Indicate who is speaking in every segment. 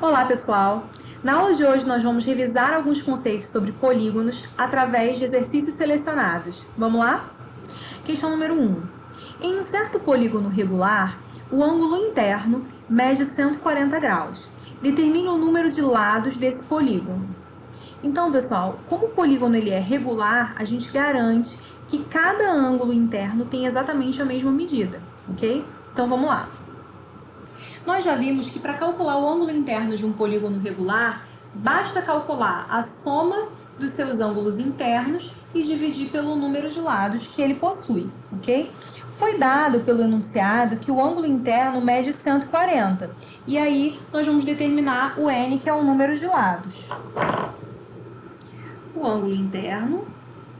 Speaker 1: Olá, pessoal! Na aula de hoje nós vamos revisar alguns conceitos sobre polígonos através de exercícios selecionados. Vamos lá? Questão número 1. Em um certo polígono regular, o ângulo interno mede 140 graus. Determine o número de lados desse polígono. Então, pessoal, como o polígono ele é regular, a gente garante que cada ângulo interno tem exatamente a mesma medida, ok? Então, vamos lá. Nós já vimos que para calcular o ângulo interno de um polígono regular, basta calcular a soma dos seus ângulos internos e dividir pelo número de lados que ele possui, ok? Foi dado pelo enunciado que o ângulo interno mede 140, e aí nós vamos determinar o n, que é o número de lados. O ângulo interno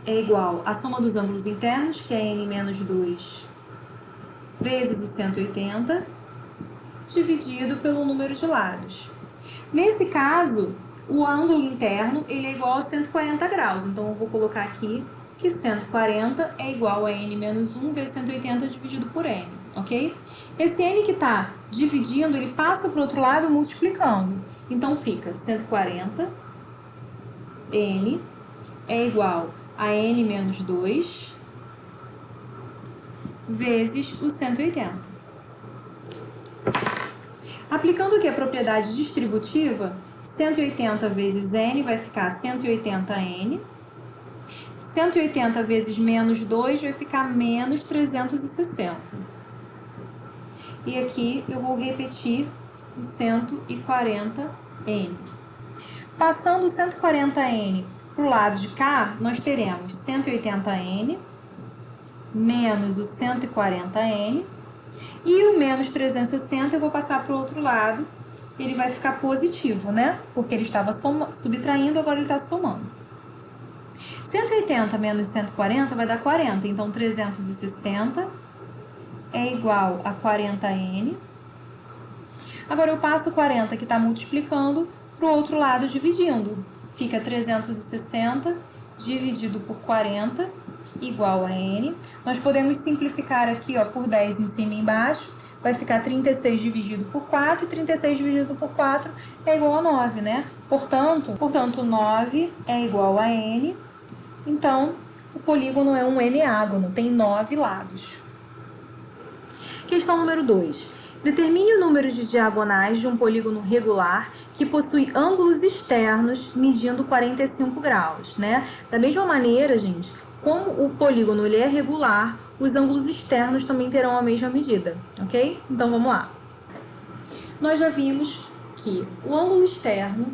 Speaker 1: é igual à soma dos ângulos internos, que é n menos 2 vezes o 180, dividido pelo número de lados. Nesse caso, o ângulo interno ele é igual a 140 graus. Então, eu vou colocar aqui que 140 é igual a n menos 1 vezes 180 dividido por n, ok? Esse n que está dividindo, ele passa para o outro lado multiplicando. Então, fica 140 n é igual a n menos 2 vezes o 180. Aplicando aqui a propriedade distributiva, 180 vezes n vai ficar 180n. 180 vezes menos 2 vai ficar menos 360. E aqui eu vou repetir o 140n. Passando o 140n para o lado de cá, nós teremos 180n menos o 140n. E o menos 360 eu vou passar para o outro lado, ele vai ficar positivo, né? Porque ele estava subtraindo, agora ele está somando. 180 menos 140 vai dar 40, então 360 é igual a 40n. Agora eu passo o 40 que está multiplicando para o outro lado dividindo. Fica 360 dividido por 40 igual a n. Nós podemos simplificar aqui, ó, por 10 em cima e embaixo. Vai ficar 36 dividido por 4, e 36 dividido por 4 é igual a 9, né? Portanto, 9 é igual a n. Então, o polígono é um n-ágono, tem 9 lados. Questão número 2. Determine o número de diagonais de um polígono regular que possui ângulos externos medindo 45 graus, né? Da mesma maneira, gente, como o polígono ele é regular, os ângulos externos também terão a mesma medida, ok? Então, vamos lá. Nós já vimos que o ângulo externo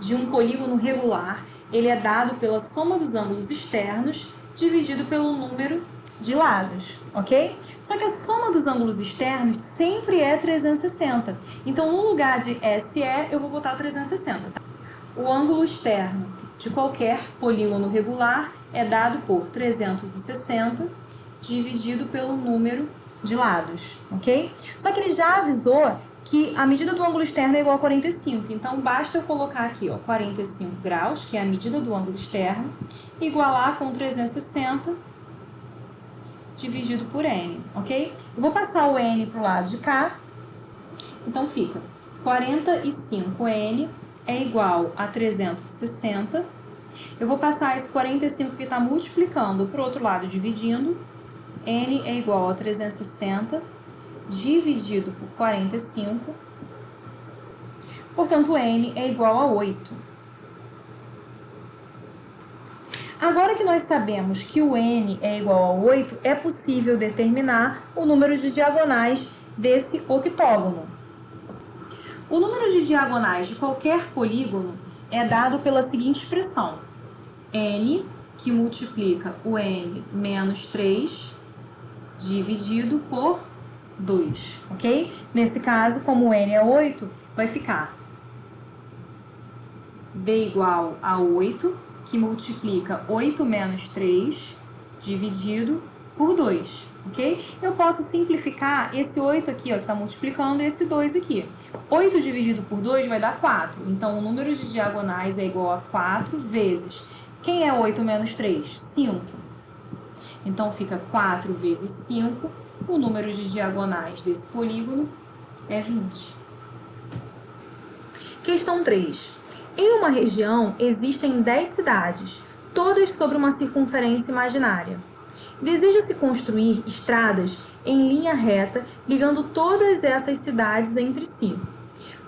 Speaker 1: de um polígono regular, ele é dado pela soma dos ângulos externos dividido pelo número de lados, ok? Só que a soma dos ângulos externos sempre é 360. Então, no lugar de SE, eu vou botar 360. Tá? O ângulo externo de qualquer polígono regular é dado por 360 dividido pelo número de lados, ok? Só que ele já avisou que a medida do ângulo externo é igual a 45, então basta eu colocar aqui, ó, 45 graus, que é a medida do ângulo externo, igualar com 360 dividido por n, ok? Eu vou passar o n para o lado de cá, então fica 45n é igual a 360. Eu vou passar esse 45 que está multiplicando para o outro lado, dividindo. N é igual a 360 dividido por 45. Portanto, N é igual a 8. Agora que nós sabemos que o N é igual a 8, é possível determinar o número de diagonais desse octógono. O número de diagonais de qualquer polígono é dado pela seguinte expressão. N, que multiplica o n menos 3, dividido por 2, ok? Nesse caso, como o n é 8, vai ficar b igual a 8, que multiplica 8 menos 3, dividido por 2, ok? Eu posso simplificar esse 8 aqui, ó, que está multiplicando, e esse 2 aqui. 8 dividido por 2 vai dar 4, então o número de diagonais é igual a 4 vezes... Quem é 8 menos 3? 5. Então, fica 4 vezes 5. O número de diagonais desse polígono é 20. Questão 3. Em uma região existem 10 cidades, todas sobre uma circunferência imaginária. Deseja-se construir estradas em linha reta, ligando todas essas cidades entre si.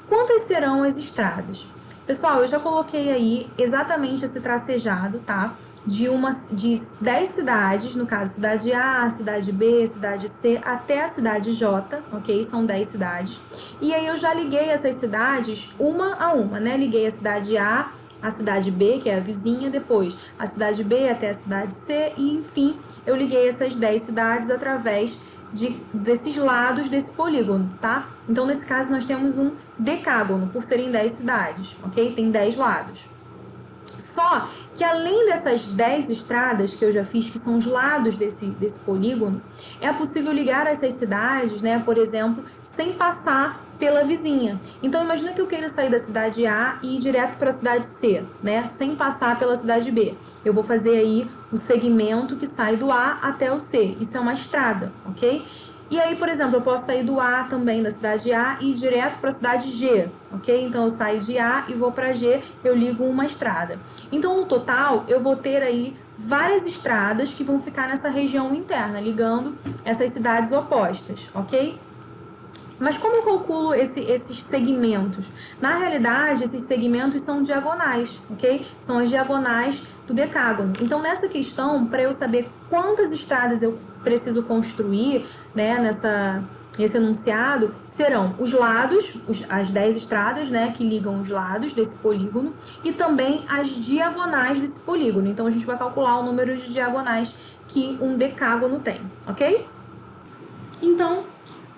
Speaker 1: Quantas serão as estradas? Pessoal, eu já coloquei aí exatamente esse tracejado, tá? De 10 cidades, no caso, cidade A, cidade B, cidade C, até a cidade J, ok? São 10 cidades. E aí eu já liguei essas cidades uma a uma, né? Liguei a cidade A, a cidade B, que é a vizinha, depois a cidade B até a cidade C, e enfim, eu liguei essas 10 cidades através desses lados desse polígono, tá? Então, nesse caso, nós temos um decágono, por serem 10 cidades, ok? Tem 10 lados. Só que além dessas 10 estradas que eu já fiz, que são os lados desse polígono, é possível ligar essas cidades, né, por exemplo, sem passar pela vizinha. Então, imagina que eu queira sair da cidade A e ir direto para a cidade C, né, sem passar pela cidade B. Eu vou fazer aí o segmento que sai do A até o C. Isso é uma estrada, ok? E aí, por exemplo, eu posso sair do A também, da cidade A, e ir direto para a cidade G, ok? Então, eu saio de A e vou para G, eu ligo uma estrada. Então, no total, eu vou ter aí várias estradas que vão ficar nessa região interna, ligando essas cidades opostas, ok? Mas como eu calculo esses segmentos? Na realidade, esses segmentos são diagonais, ok? São as diagonais do decágono. Então, nessa questão, para eu saber quantas estradas eu preciso construir, né, nesse enunciado, serão os lados, as 10 estradas, né, que ligam os lados desse polígono, e também as diagonais desse polígono. Então, a gente vai calcular o número de diagonais que um decágono tem, ok? Então,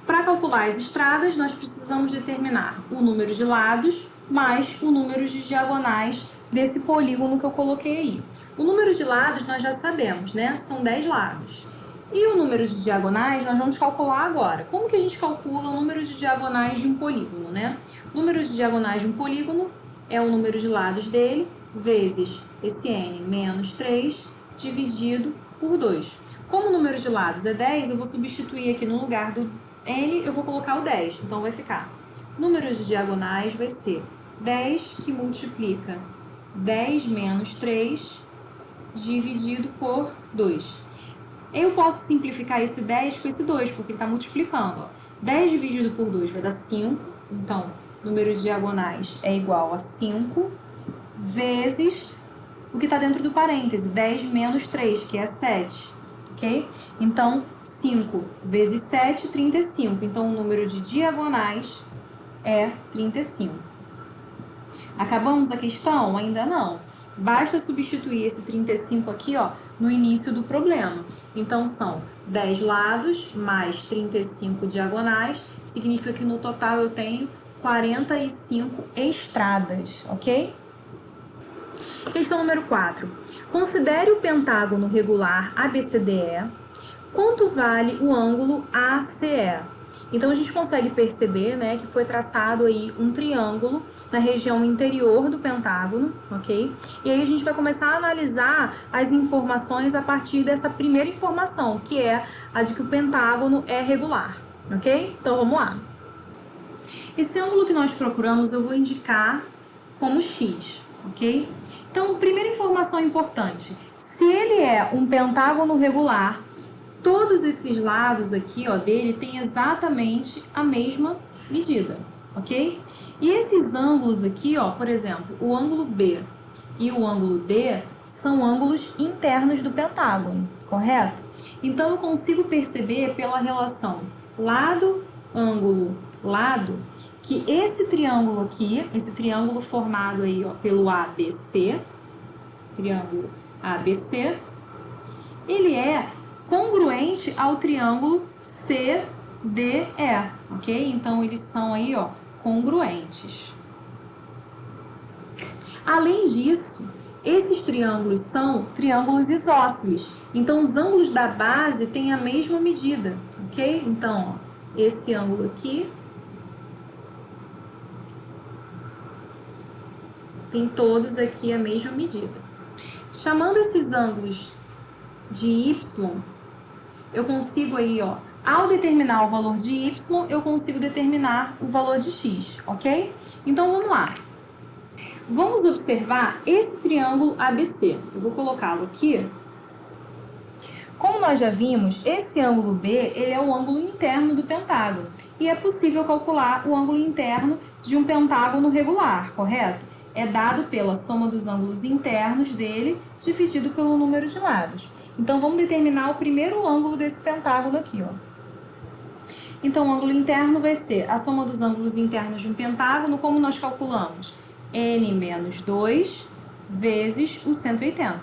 Speaker 1: para calcular as estradas, nós precisamos determinar o número de lados mais o número de diagonais desse polígono que eu coloquei aí. O número de lados nós já sabemos, né? São 10 lados. E o número de diagonais nós vamos calcular agora. Como que a gente calcula o número de diagonais de um polígono, né? O número de diagonais de um polígono é o número de lados dele vezes esse n menos 3 dividido por 2. Como o número de lados é 10, eu vou substituir aqui no lugar do n, eu vou colocar o 10. Então, vai ficar, número de diagonais vai ser 10 que multiplica 10 menos 3 dividido por 2. Eu posso simplificar esse 10 com esse 2, porque ele está multiplicando. Ó. 10 dividido por 2 vai dar 5. Então, número de diagonais é igual a 5 vezes o que está dentro do parêntese, 10 menos 3, que é 7. Ok? Então, 5 vezes 7, 35. Então, o número de diagonais é 35. Acabamos a questão? Ainda não. Basta substituir esse 35 aqui, ó, no início do problema. Então, são 10 lados mais 35 diagonais. Significa que no total eu tenho 45 estradas, ok? Questão número 4. Considere o pentágono regular ABCDE. Quanto vale o ângulo ACE? Então, a gente consegue perceber, né, que foi traçado aí um triângulo na região interior do pentágono, ok? E aí a gente vai começar a analisar as informações a partir dessa primeira informação, que é a de que o pentágono é regular, ok? Então, vamos lá. Esse ângulo que nós procuramos eu vou indicar como x, ok? Então, primeira informação importante. Se ele é um pentágono regular, todos esses lados aqui, ó, dele tem exatamente a mesma medida, ok? E esses ângulos aqui, ó, por exemplo, o ângulo B e o ângulo D são ângulos internos do pentágono, correto? Então, eu consigo perceber pela relação lado, ângulo, lado, que esse triângulo aqui, esse triângulo formado aí, ó, pelo ABC, triângulo ABC, ele é congruente ao triângulo CDE, ok? Então, eles são aí, ó, congruentes. Além disso, esses triângulos são triângulos isósceles. Então, os ângulos da base têm a mesma medida, ok? Então, ó, esse ângulo aqui tem todos aqui a mesma medida. Chamando esses ângulos de y, eu consigo aí, ó, ao determinar o valor de y, eu consigo determinar o valor de x, ok? Então, vamos lá. Vamos observar esse triângulo ABC. Eu vou colocá-lo aqui. Como nós já vimos, esse ângulo B ele é o ângulo interno do pentágono. E é possível calcular o ângulo interno de um pentágono regular, correto? É dado pela soma dos ângulos internos dele dividido pelo número de lados. Então, vamos determinar o primeiro ângulo desse pentágono aqui, ó. Então, o ângulo interno vai ser a soma dos ângulos internos de um pentágono, como nós calculamos? N menos 2 vezes o 180,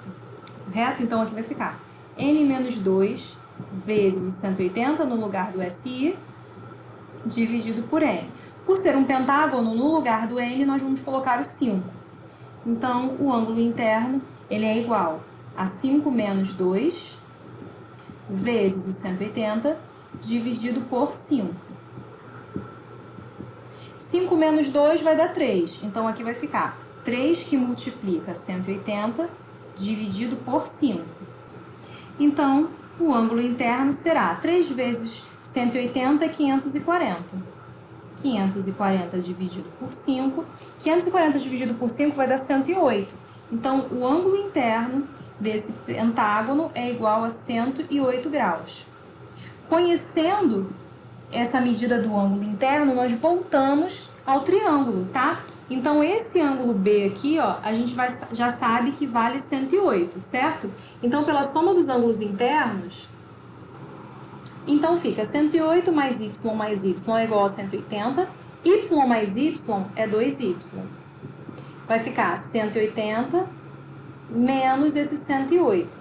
Speaker 1: correto? Então, aqui vai ficar N menos 2 vezes o 180 no lugar do SI, dividido por N. Por ser um pentágono, no lugar do N, nós vamos colocar o 5. Então, o ângulo interno ele é igual a 5 menos 2 vezes o 180, dividido por 5. 5 menos 2 vai dar 3. Então, aqui vai ficar 3 que multiplica 180, dividido por 5. Então, o ângulo interno será 3 vezes 180 é 540. 540 dividido por 5. 540 dividido por 5 vai dar 108. Então, o ângulo interno desse pentágono é igual a 108 graus. Conhecendo essa medida do ângulo interno, nós voltamos ao triângulo, tá? Então, esse ângulo B aqui, ó, a gente já sabe que vale 108, certo? Então, pela soma dos ângulos internos, então fica 108 mais y é igual a 180. Y mais y é 2y. Vai ficar 180 menos esse 108.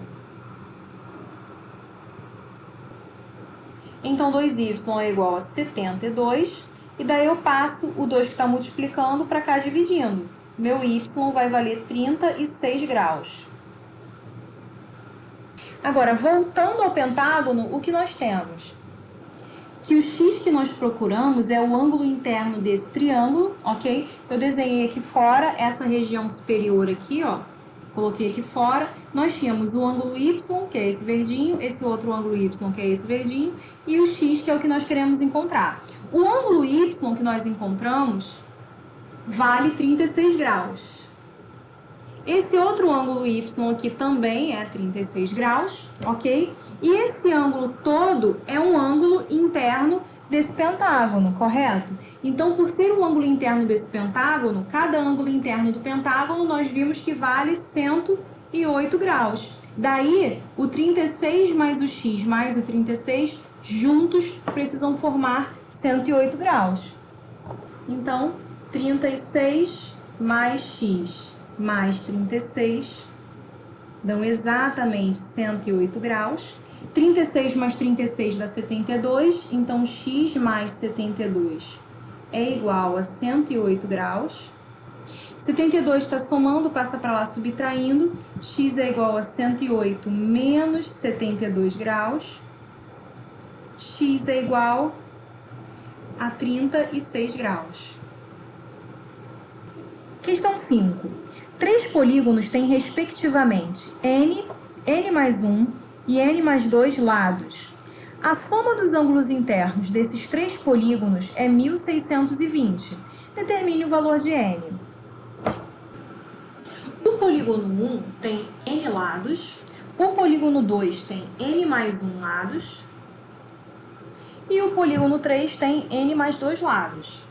Speaker 1: Então, 2y é igual a 72. E daí eu passo o 2 que está multiplicando para cá dividindo. Meu y vai valer 36 graus. Agora, voltando ao pentágono, o que nós temos? Que o x que nós procuramos é o ângulo interno desse triângulo, ok? Eu desenhei aqui fora essa região superior aqui, ó. Coloquei aqui fora. Nós tínhamos o ângulo y, que é esse verdinho, esse outro ângulo y, que é esse verdinho, e o x, que é o que nós queremos encontrar. O ângulo y que nós encontramos vale 36 graus. Esse outro ângulo y aqui também é 36 graus, ok? E esse ângulo todo é um ângulo interno desse pentágono, correto? Então, por ser o ângulo interno desse pentágono, cada ângulo interno do pentágono nós vimos que vale 108 graus. Daí, o 36 mais o x mais o 36 juntos precisam formar 108 graus. Então, 36 mais x mais 36 dão exatamente 108 graus. 36 mais 36 dá 72, então x mais 72 é igual a 108 graus. 72 está somando, passa para lá subtraindo, x é igual a 108 menos 72 graus. X é igual a 36 graus. Questão 5. 3 polígonos têm, respectivamente, n mais 1 e n mais 2 lados. A soma dos ângulos internos desses 3 polígonos é 1620. Determine o valor de n. O polígono 1 tem n lados, o polígono 2 tem n mais 1 lados e o polígono 3 tem n mais 2 lados.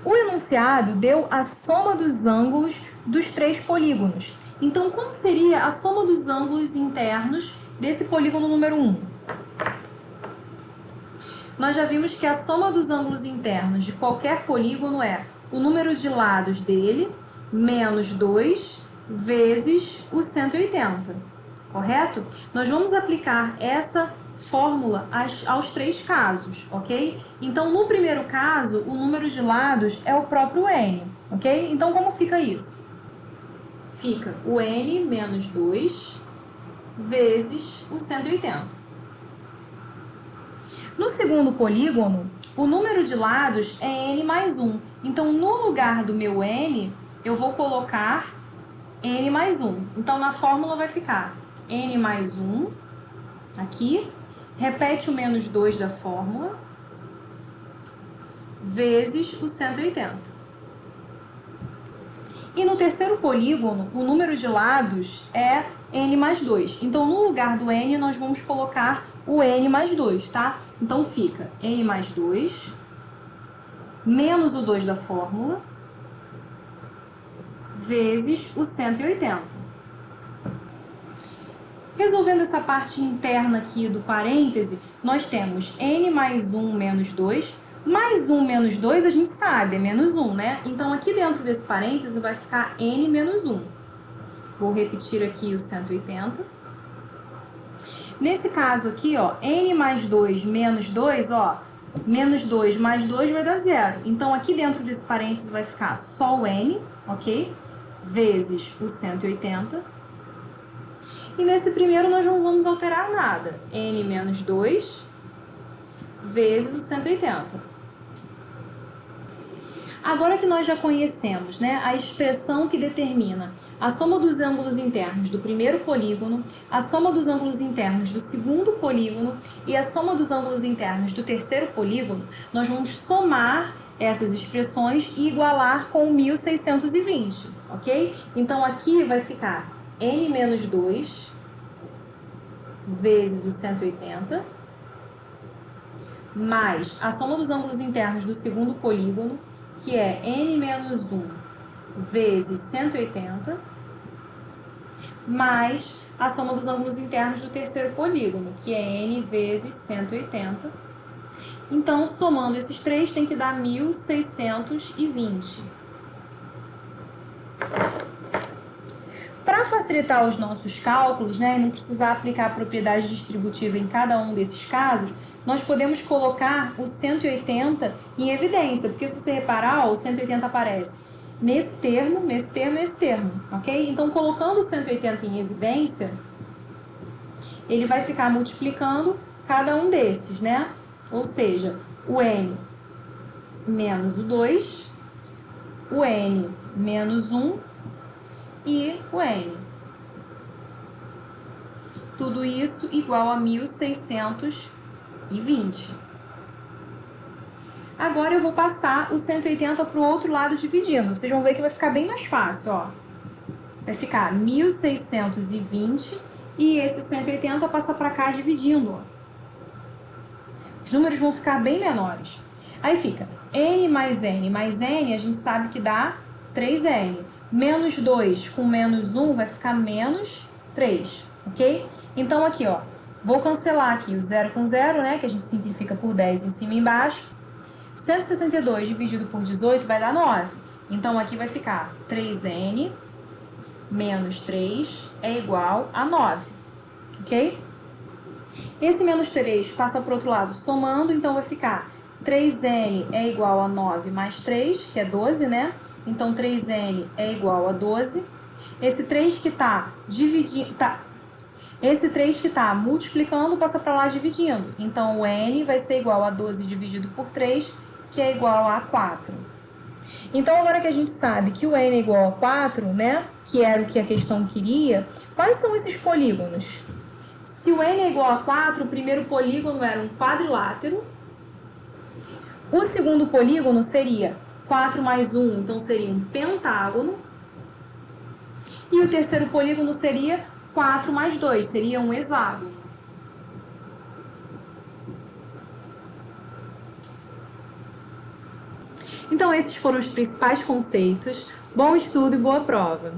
Speaker 1: O enunciado deu a soma dos ângulos dos 3 polígonos. Então, como seria a soma dos ângulos internos desse polígono número 1? Nós já vimos que a soma dos ângulos internos de qualquer polígono é o número de lados dele menos 2 vezes o 180, correto? Nós vamos aplicar essa fórmula aos 3 casos, ok? Então, no primeiro caso, o número de lados é o próprio n, ok? Então, como fica isso? Fica o n menos 2 vezes o 180. No segundo polígono, o número de lados é n mais 1. Então, no lugar do meu n, eu vou colocar n mais 1. Então, na fórmula vai ficar n mais 1 aqui. Repete o menos 2 da fórmula. vezes o 180. E no terceiro polígono, o número de lados é n mais 2. Então, no lugar do n, nós vamos colocar o n mais 2, tá? Então, fica n mais 2 menos o 2 da fórmula vezes o 180. Resolvendo essa parte interna aqui do parêntese, nós temos n mais 1 menos 2. Mais 1 menos 2 a gente sabe, é menos 1, né? Então, aqui dentro desse parêntese vai ficar n menos 1. Vou repetir aqui o 180. Nesse caso aqui, ó, n mais 2 menos 2, ó, menos 2 mais 2 vai dar 0. Então, aqui dentro desse parêntese vai ficar só o n, ok? Vezes o 180. E nesse primeiro nós não vamos alterar nada. N menos 2 vezes o 180. Agora que nós já conhecemos, né, a expressão que determina a soma dos ângulos internos do primeiro polígono, a soma dos ângulos internos do segundo polígono e a soma dos ângulos internos do terceiro polígono, nós vamos somar essas expressões e igualar com 1620, ok? Então, aqui vai ficar n menos 2 vezes o 180, mais a soma dos ângulos internos do segundo polígono, que é n menos 1 vezes 180, mais a soma dos ângulos internos do terceiro polígono, que é n vezes 180. Então, somando esses três, tem que dar 1620. Para facilitar os nossos cálculos, né, e não precisar aplicar a propriedade distributiva em cada um desses casos, nós podemos colocar o 180 em evidência, porque se você reparar, ó, o 180 aparece nesse termo, nesse termo e nesse termo, ok? Então, colocando o 180 em evidência, ele vai ficar multiplicando cada um desses, né? Ou seja, o n menos o 2, o n menos 1 e o n. Tudo isso igual a 1620. Agora eu vou passar o 180 para o outro lado dividindo. Vocês vão ver que vai ficar bem mais fácil, ó. Vai ficar 1620 e esse 180 passa para cá dividindo, ó. Os números vão ficar bem menores. Aí fica n mais n mais n, a gente sabe que dá 3n. Menos 2 com menos 1 vai ficar menos 3, ok? Então, aqui, ó, vou cancelar aqui o 0 com 0, né? Que a gente simplifica por 10 em cima e embaixo. 162 dividido por 18 vai dar 9. Então, aqui vai ficar 3n menos 3 é igual a 9, ok? Esse menos 3 passa para o outro lado somando, então vai ficar 3n é igual a 9 mais 3, que é 12, né? Então, 3n é igual a 12. Esse 3 que está dividindo, esse 3 que está multiplicando passa para lá dividindo. Então, o n vai ser igual a 12 dividido por 3, que é igual a 4. Então, agora que a gente sabe que o n é igual a 4, né? Que era o que a questão queria, quais são esses polígonos? Se o n é igual a 4, o primeiro polígono era um quadrilátero. O segundo polígono seria 4 mais 1, então seria um pentágono. E o terceiro polígono seria 4 mais 2, seria um hexágono. Então, esses foram os principais conceitos. Bom estudo e boa prova!